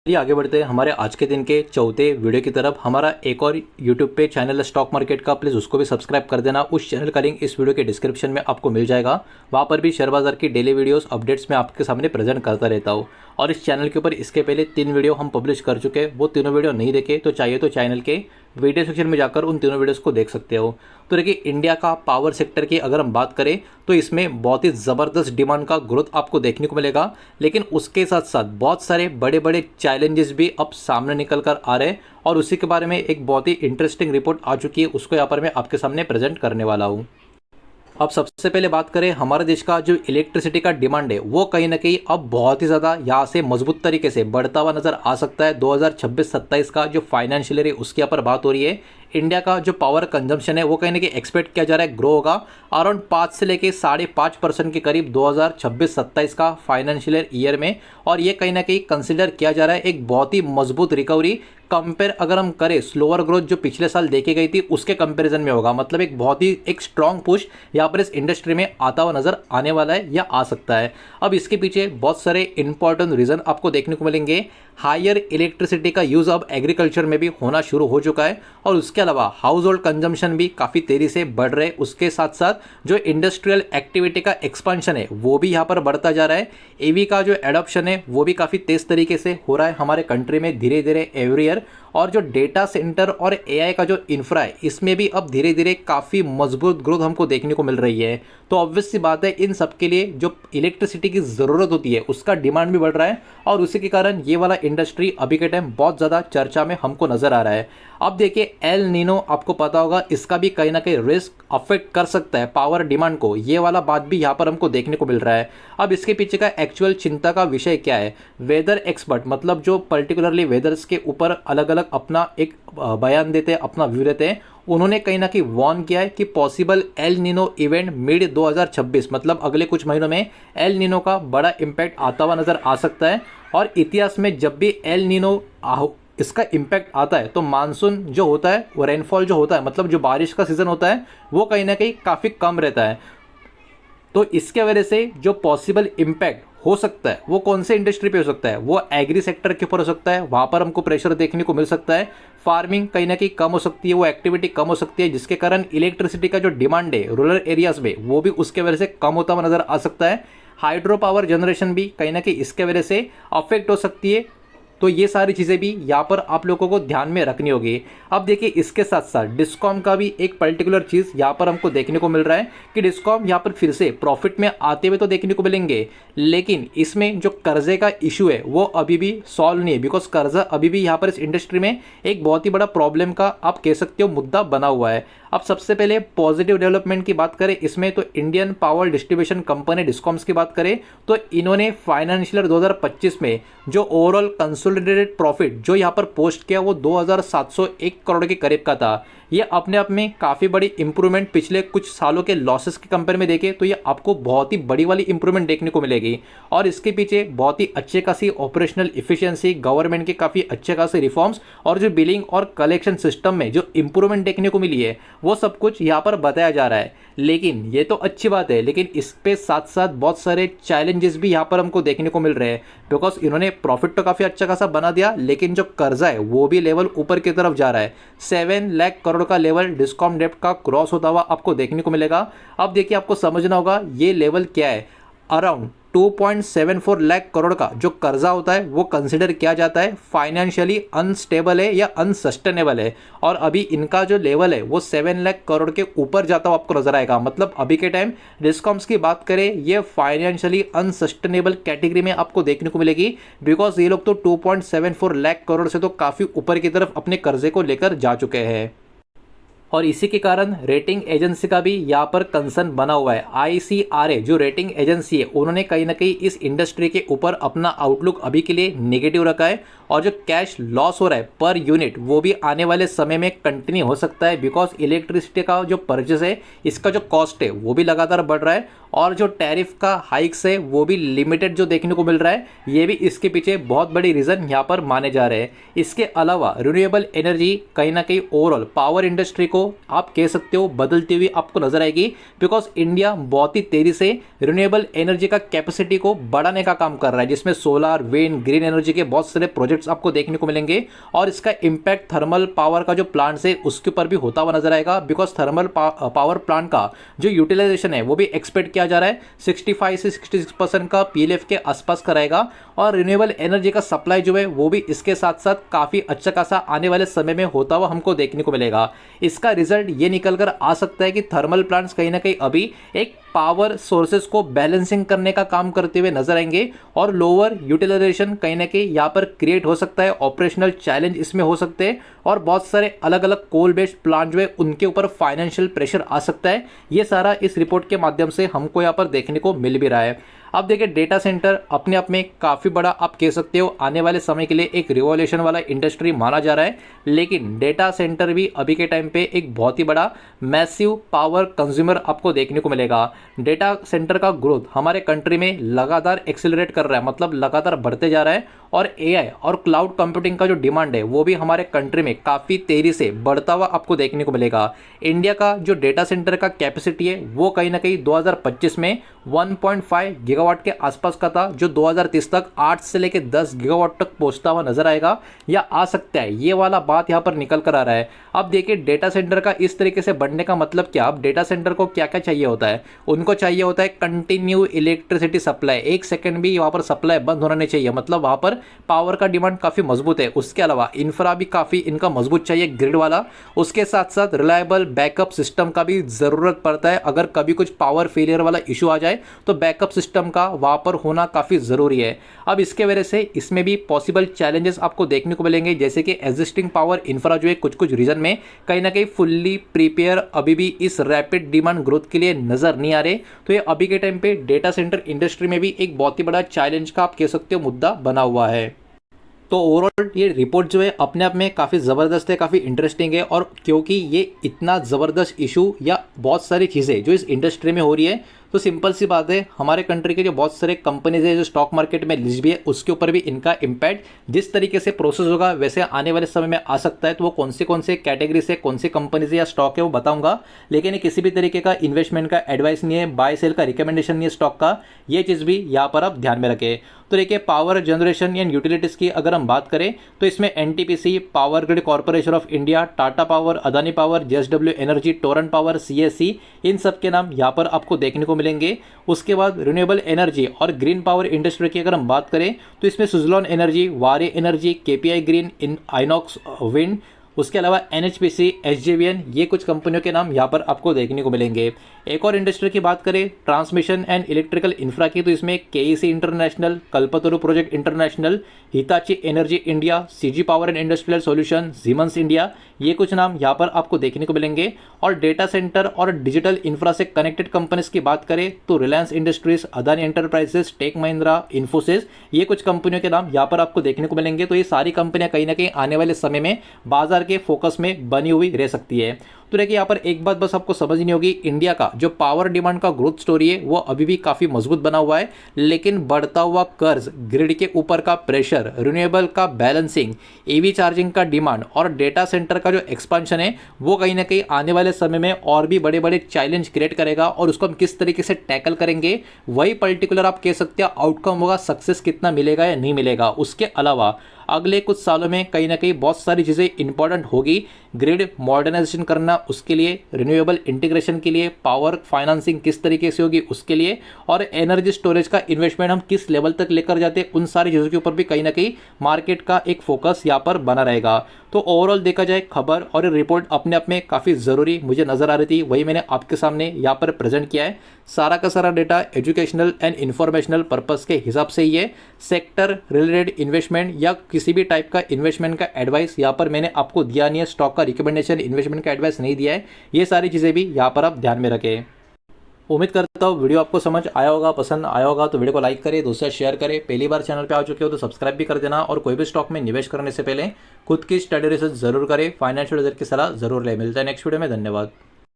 चलिए आगे बढ़ते हैं हमारे आज के दिन के चौथे वीडियो की तरफ। हमारा एक और यूट्यूब पे चैनल है स्टॉक मार्केट का, प्लीज़ उसको भी सब्सक्राइब कर देना। उस चैनल का लिंक इस वीडियो के डिस्क्रिप्शन में आपको मिल जाएगा। वहाँ पर भी शेयर बाजार की डेली वीडियोस अपडेट्स मैं आपके सामने प्रेजेंट करता रहता हूँ। और इस चैनल के ऊपर इसके पहले 3 वीडियो हम पब्लिश कर चुके हैं। वो तीनों वीडियो नहीं देखे तो चाहिए तो चैनल के वीडियो सेक्शन में जाकर उन तीनों वीडियोस को देख सकते हो। तो देखिए, इंडिया का पावर सेक्टर की अगर हम बात करें तो इसमें बहुत ही ज़बरदस्त डिमांड का ग्रोथ आपको देखने को मिलेगा। लेकिन उसके साथ साथ बहुत सारे बड़े बड़े चैलेंजेस भी अब सामने निकल कर आ रहे हैं और उसी के बारे में एक बहुत ही इंटरेस्टिंग रिपोर्ट आ चुकी है, उसको यहाँ पर मैं आपके सामने प्रेजेंट करने वाला हूँ। अब सबसे पहले बात करें, हमारे देश का जो इलेक्ट्रिसिटी का डिमांड है वो कहीं ना कहीं अब बहुत ही ज़्यादा यहाँ से मजबूत तरीके से बढ़ता हुआ नज़र आ सकता है। 2026-27 का जो फाइनेंशियल ईयर है उसके यहाँ पर बात हो रही है। इंडिया का जो पावर कंजम्पशन है वो कहीं ना कहीं एक्सपेक्ट किया जा रहा है ग्रो होगा अराउंड 5 से लेके 5.5% के करीब 2026-27 का फाइनेंशियल ईयर में। और ये कहीं ना कहीं कंसिडर किया जा रहा है एक बहुत ही मजबूत रिकवरी कंपेयर अगर हम करें स्लोअर ग्रोथ जो पिछले साल देखी गई थी उसके कंपैरिजन में होगा। मतलब एक बहुत ही एक स्ट्रॉन्ग पुश यहाँ पर इस इंडस्ट्री में आता हुआ नजर आने वाला है या आ सकता है। अब इसके पीछे बहुत सारे इंपॉर्टेंट रीजन आपको देखने को मिलेंगे। हायर इलेक्ट्रिसिटी का यूज़ अब एग्रीकल्चर में भी होना शुरू हो चुका है और उसके अलावा हाउस होल्ड कंजम्पशन भी काफ़ी तेज़ी से बढ़ रहे हैं। उसके साथ साथ जो इंडस्ट्रियल एक्टिविटी का एक्सपांशन है वो भी यहाँ पर बढ़ता जा रहा है। ईवी का जो एडॉप्शन है वो भी काफ़ी तेज़ तरीके से हो रहा है हमारे कंट्री में धीरे धीरे एवरी ईयर। और जो डेटा सेंटर और एआई का जो इंफ्रा है इसमें भी अब धीरे धीरे काफ़ी मजबूत ग्रोथ हमको देखने को मिल रही है। तो ऑब्वियस सी बात है, इन सब के लिए जो इलेक्ट्रिसिटी की ज़रूरत होती है उसका डिमांड भी बढ़ रहा है और उसी के कारण ये वाला इंडस्ट्री अभी के टाइम बहुत ज़्यादा चर्चा में हमको नज़र आ रहा है। अब देखिए, एल नीनो आपको पता होगा, इसका भी कहीं ना कहीं रिस्क अफेक्ट कर सकता है पावर डिमांड को। ये वाला बात भी यहाँ पर हमको देखने को मिल रहा है। अब इसके पीछे का एक्चुअल चिंता का विषय क्या है? वेदर एक्सपर्ट, मतलब जो पर्टिकुलरली वेदर्स के ऊपर अलग अलग अपना एक बयान देते हैं, अपना व्यू देते हैं, उन्होंने कहीं ना कहीं वार्न किया है कि possible El Nino event mid 2026, मतलब अगले कुछ महीनों में एल नीनो का बड़ा इम्पैक्ट आता हुआ नजर आ सकता है। और इतिहास में जब भी एल नीनो इसका इम्पैक्ट आता है तो मानसून जो होता है वो रेनफॉल जो होता है, मतलब जो बारिश का सीजन होता है वो कहीं ना कहीं काफ़ी कम रहता है। तो इसके वजह से जो पॉसिबल इम्पैक्ट हो सकता है वो कौन से इंडस्ट्री पे हो सकता है? वो एग्री सेक्टर के ऊपर हो सकता है, वहाँ पर हमको प्रेशर देखने को मिल सकता है। फार्मिंग कहीं ना कहीं कम हो सकती है, वो एक्टिविटी कम हो सकती है, जिसके कारण इलेक्ट्रिसिटी का जो डिमांड है रूरल एरियाज में वो भी उसके वजह से कम होता हुआ नजर आ सकता है। हाइड्रो पावर जनरेशन भी कहीं ना कहीं इसके वजह से अफेक्ट हो सकती है। तो ये सारी चीज़ें भी यहाँ पर आप लोगों को ध्यान में रखनी होगी। अब देखिए, इसके साथ साथ डिस्कॉम का भी एक पर्टिकुलर चीज़ यहाँ पर हमको देखने को मिल रहा है कि डिस्कॉम यहाँ पर फिर से प्रॉफिट में आते हुए तो देखने को मिलेंगे, लेकिन इसमें जो कर्जे का इशू है वो अभी भी सॉल्व नहीं है। बिकॉज कर्जा अभी भी यहाँ पर इस इंडस्ट्री में एक बहुत ही बड़ा प्रॉब्लम का आप कह सकते हो मुद्दा बना हुआ है। अब सबसे पहले पॉजिटिव डेवलपमेंट की बात करें इसमें, तो Indian power distribution company discoms की बात करें तो इन्होंने फाइनेंशियल ईयर 2025 में जो ओवरऑल कंसोलिडेटेड प्रॉफिट जो यहाँ पर पोस्ट किया वो 2701 करोड़ के करीब का था। ये अपने आप में काफ़ी बड़ी इंप्रूवमेंट पिछले कुछ सालों के लॉसेस के कंपेयर में देखें तो ये आपको बहुत ही बड़ी वाली इंप्रूवमेंट देखने को मिलेगी। और इसके पीछे बहुत ही अच्छे खासी ऑपरेशनल इफिशिएंसी, गवर्नमेंट के काफ़ी अच्छे खासे रिफॉर्म्स और जो बिलिंग और कलेक्शन सिस्टम में जो इंप्रूवमेंट देखने को मिली है वो सब कुछ यहाँ पर बताया जा रहा है। लेकिन ये तो अच्छी बात है, लेकिन इस पे साथ साथ बहुत सारे चैलेंजेस भी यहाँ पर हमको देखने को मिल रहे हैं। बिकॉज इन्होंने प्रॉफिट तो काफ़ी अच्छा खासा बना दिया, लेकिन जो कर्जा है वो भी लेवल ऊपर की तरफ जा रहा है। 7 लाख करोड़ का लेवल डिस्कॉम डेब्ट का क्रॉस होता हुआ आपको देखने को मिलेगा। अब देखिए, आपको समझना होगा ये लेवल क्या है। अराउंड 2.74 लाख करोड़ का जो कर्जा होता है वो कंसिडर किया जाता है फाइनेंशियली अनस्टेबल है या अनसस्टेनेबल है। और अभी इनका जो लेवल है वो 7 लाख करोड़ के ऊपर जाता हुआ आपको नजर आएगा। मतलब अभी के टाइम डिस्कॉम्स की बात करें ये फाइनेंशियली अनसस्टेनेबल कैटेगरी में आपको देखने को मिलेगी। बिकॉज ये लोग तो 2.74 लाख करोड़ से तो काफ़ी ऊपर की तरफ अपने कर्जे को लेकर जा चुके हैं। और इसी के कारण रेटिंग एजेंसी का भी यहाँ पर कंसर्न बना हुआ है। ICRA जो रेटिंग एजेंसी है उन्होंने कहीं ना कहीं इस इंडस्ट्री के ऊपर अपना आउटलुक अभी के लिए नेगेटिव रखा है। और जो कैश लॉस हो रहा है पर यूनिट वो भी आने वाले समय में कंटिन्यू हो सकता है। बिकॉज इलेक्ट्रिसिटी का जो परचेस है इसका जो कॉस्ट है वो भी लगातार बढ़ रहा है और जो टैरिफ का हाइक्स है वो भी लिमिटेड जो देखने को मिल रहा है, ये भी इसके पीछे बहुत बड़ी रीज़न यहाँ पर माने जा रहे हैं। इसके अलावा रिन्यूएबल एनर्जी कहीं ना कहीं ओवरऑल पावर इंडस्ट्री को आप कह सकते हो बदलती हुई आपको नजर आएगी। बिकॉज इंडिया बहुत ही तेज़ी से रिन्यूएबल एनर्जी का कैपेसिटी को बढ़ाने का काम कर रहा है, जिसमें सोलर, विंड, ग्रीन एनर्जी के बहुत सारे प्रोजेक्ट शिफ्ट्स आपको देखने को मिलेंगे और इसका इम्पैक्ट थर्मल पावर का जो प्लांट्स है उसके ऊपर भी होता हुआ नजर आएगा, बिकॉज थर्मल पावर प्लांट का जो यूटिलाइजेशन है वो भी एक्सपेक्ट किया जा रहा है 65 से 66% का पीएलएफ के आसपास कराएगा और रिन्यूएबल एनर्जी का सप्लाई जो है वो भी इसके साथ साथ काफ़ी अच्छा खासा आने वाले समय में होता हुआ हमको देखने को मिलेगा। इसका रिजल्ट ये निकल कर आ सकता है कि थर्मल प्लांट्स कहीं ना कहीं अभी एक पावर सोर्सेज को बैलेंसिंग करने का काम करते हुए नजर आएंगे और लोअर यूटिलाइजेशन कहीं ना कहीं यहाँ पर क्रिएट हो सकता है, ऑपरेशनल चैलेंज इसमें हो सकते हैं और बहुत सारे अलग अलग कोल बेस्ड प्लांट जो है उनके ऊपर फाइनेंशियल प्रेशर आ सकता है। ये सारा इस रिपोर्ट के माध्यम से हमको यहाँ पर देखने को मिल भी रहा है। अब देखिए डेटा सेंटर अपने आप में काफ़ी बड़ा आप कह सकते हो आने वाले समय के लिए एक रिवॉल्यूशन वाला इंडस्ट्री माना जा रहा है, लेकिन डेटा सेंटर भी अभी के टाइम पे एक बहुत ही बड़ा मैसिव पावर कंज्यूमर आपको देखने को मिलेगा। डेटा सेंटर का ग्रोथ हमारे कंट्री में लगातार एक्सेलरेट कर रहा है, मतलब लगातार बढ़ते जा रहा है और एआई और क्लाउड कंप्यूटिंग का जो डिमांड है वो भी हमारे कंट्री में काफ़ी तेजी से बढ़ता हुआ आपको देखने को मिलेगा। इंडिया का जो डेटा सेंटर का कैपेसिटी है वो कहीं ना कहीं 2025 में 1.5 गीगावाट के आसपास का था, जो 2030 तक 8 से लेकर 10 गीगावाट तक पहुंचता हुआ नजर आएगा या आ सकता है। ये वाला बात यहाँ पर निकल कर आ रहा है। अब देखिए डेटा सेंटर का इस तरीके से बढ़ने का मतलब क्या, अब डेटा सेंटर को क्या क्या चाहिए होता है, उनको चाहिए होता है कंटिन्यू इलेक्ट्रिसिटी सप्लाई, एक सेकंड भी वहाँ पर सप्लाई बंद होना नहीं चाहिए, मतलब वहाँ पर पावर का डिमांड काफ़ी मजबूत है। उसके अलावा इंफ्रा भी काफ़ी इनका मजबूत चाहिए, ग्रिड वाला। उसके साथ साथ रिलायबल बैकअप सिस्टम का भी ज़रूरत पड़ता है, अगर कभी कुछ पावर फेलियर वाला इशू आ जाए तो बैकअप सिस्टम का वहाँ पर होना काफ़ी ज़रूरी है। अब इसके वजह से इसमें भी पॉसिबल चैलेंजेस आपको देखने को मिलेंगे, जैसे कि एग्जिस्टिंग पावर इंफ्रा जो है कुछ कुछ रीजन में कहीं ना कहीं फुल्ली प्रिपेयर अभी भी इस रैपिड डिमांड ग्रोथ के लिए नज़र नहीं आ रहे। तो ये अभी के टाइम पे डेटा सेंटर इंडस्ट्री में भी एक बहुत ही बड़ा चैलेंज का आप कह सकते हो मुद्दा बना हुआ है। तो ओवरऑल ये रिपोर्ट जो है अपने आप में काफ़ी ज़बरदस्त है, काफ़ी इंटरेस्टिंग है, और क्योंकि ये इतना ज़बरदस्त इशू या बहुत सारी चीज़ें जो इस इंडस्ट्री में हो रही है, तो सिंपल सी बात है हमारे कंट्री के जो बहुत सारे कंपनीज है जो स्टॉक मार्केट में लिस्ट भी है उसके ऊपर भी इनका इम्पैक्ट जिस तरीके से प्रोसेस होगा वैसे आने वाले समय में आ सकता है। तो वो कौन से कैटेगरी से कौन सी कंपनी से या स्टॉक है वो बताऊंगा, लेकिन ये किसी भी तरीके का इन्वेस्टमेंट का एडवाइस नहीं है, बाय सेल का रिकमेंडेशन नहीं है स्टॉक का, ये चीज़ भी यहाँ पर आप ध्यान में रखें। तो देखिए पावर जनरेशन एंड यूटिलिटीज़ की अगर हम बात करें तो इसमें NTPC, power grid corporation of India, Tata power, Adani power, JSW energy, Torrent power, CSC, इन सब के नाम यहाँ पर आपको देखने को मिलेंगे। उसके बाद रिन्यूएबल एनर्जी और ग्रीन पावर इंडस्ट्री की अगर हम बात करें तो इसमें सुजलॉन एनर्जी, वारे energy, KPI green, INOX wind, उसके अलावा एनएचपीसी, एसजेवीएन, ये कुछ कंपनियों के नाम यहाँ पर आपको देखने को मिलेंगे। एक और इंडस्ट्री की बात करें ट्रांसमिशन एंड इलेक्ट्रिकल इंफ्रा की, तो इसमें KEC international, Kalpataru project international, Hitachi energy India, CG power and industrial solution, Siemens India, ये कुछ नाम यहाँ पर आपको देखने को मिलेंगे। और डेटा सेंटर और डिजिटल इंफ्रा से कनेक्टेड कंपनीज की बात करें तो रिलायंस इंडस्ट्रीज, अदानी एंटरप्राइजेस, टेक महिंद्रा, इन्फोसिस, ये कुछ कंपनियों के नाम यहाँ पर आपको देखने को मिलेंगे। तो ये सारी कंपनियां कहीं ना कहीं आने वाले समय में बाजार के फोकस में बनी हुई रह सकती है। तो देखिए यहाँ पर एक बात बस आपको समझनी होगी, इंडिया का जो पावर डिमांड का ग्रोथ स्टोरी है वो अभी भी काफ़ी मजबूत बना हुआ है, लेकिन बढ़ता हुआ कर्ज, ग्रिड के ऊपर का प्रेशर, रिन्यूएबल का बैलेंसिंग, ईवी चार्जिंग का डिमांड और डेटा सेंटर का जो एक्सपांशन है वो कहीं ना कहीं आने वाले समय में और भी बड़े बड़े चैलेंज क्रिएट करेगा, और उसको हम किस तरीके से टैकल करेंगे वही पर्टिकुलर आप कह सकते हैं आउटकम होगा, सक्सेस कितना मिलेगा या नहीं मिलेगा। उसके अलावा अगले कुछ सालों में कहीं ना कहीं बहुत सारी चीज़ें इंपॉर्टेंट होगी, ग्रिड मॉडर्नाइजेशन करना उसके लिए, रिन्यूएबल इंटीग्रेशन के लिए, पावर फाइनेंसिंग किस तरीके से होगी उसके लिए, और एनर्जी स्टोरेज का इन्वेस्टमेंट हम किस लेवल तक लेकर जाते हैं, उन सारी चीज़ों के ऊपर भी कहीं ना कहीं मार्केट का एक फोकस यहाँ पर बना रहेगा। तो ओवरऑल देखा जाए खबर और ये रिपोर्ट अपने आप में काफ़ी ज़रूरी मुझे नज़र आ रही थी, वही मैंने आपके सामने यहाँ पर प्रेजेंट किया है। सारा का सारा data educational and informational purpose के हिसाब से ही है, सेक्टर रिलेटेड इन्वेस्टमेंट या किसी भी टाइप का इन्वेस्टमेंट का एडवाइस यहाँ पर मैंने आपको दिया नहीं है, स्टॉक का रिकमेंडेशन, इन्वेस्टमेंट का एडवाइस नहीं दिया है। ये सारी चीज़ें भी यहाँ पर आप ध्यान में रखें। उम्मीद करता हूँ वीडियो आपको समझ आया होगा, पसंद आया होगा तो वीडियो को लाइक करें, दोस्तों शेयर करें, पहली बार चैनल पे आ चुके हो तो सब्सक्राइब भी कर देना, और कोई भी स्टॉक में निवेश करने से पहले खुद की स्टडी रिसर्च जरूर करें, फाइनेंशियल एडवाइजर की सलाह जरूर लें। मिलता है नेक्स्ट वीडियो में, धन्यवाद।